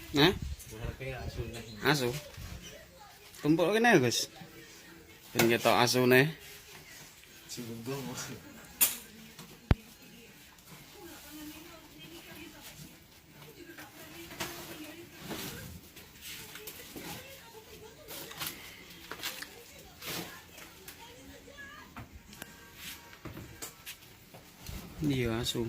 Hah? Asu. Tumpuk kene Gus. Ben ketok asune. Iya asu.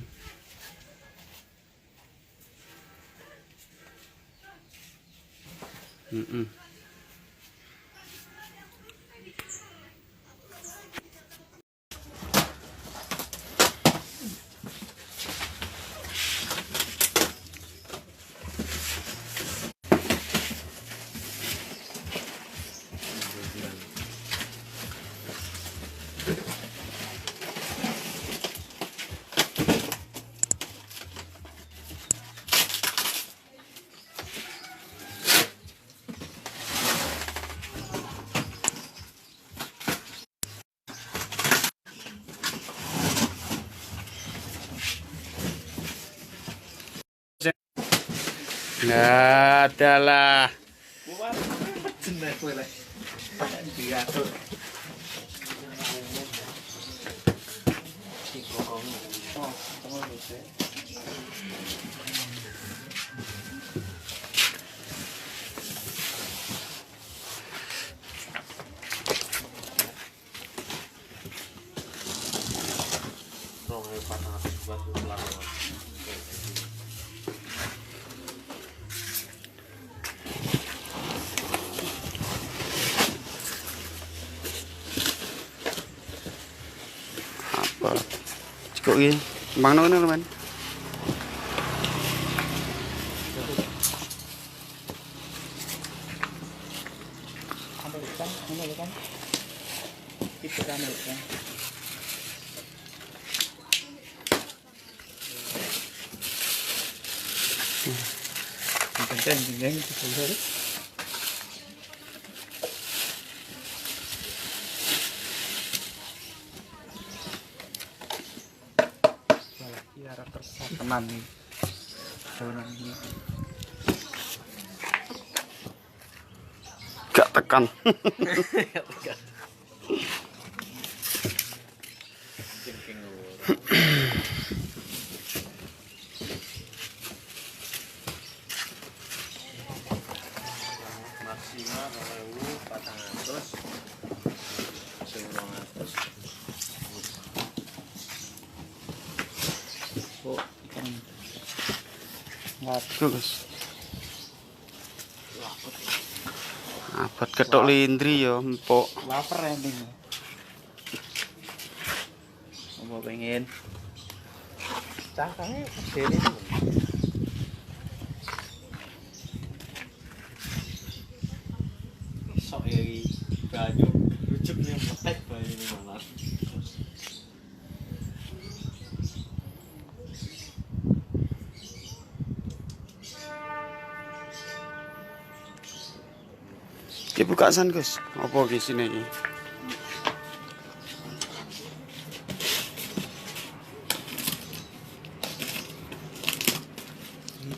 Nggak ada lah. Apa? Cukup ini, bang nong teman. Teman nih, gak tekan. Maksimal 2.400 200. Oh, bagus. Abot ketok lindri ya, empuk. Lapar ya nih. Mau pengen. Cangkangnya gede nih. Sok iri banyu lucu nih metek banyu ini malah. Ki buka san Gus. Apa ki sini iki?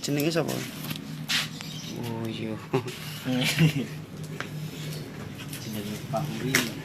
Jenenge sapa? Oh iya. Jenenge Pak Uri.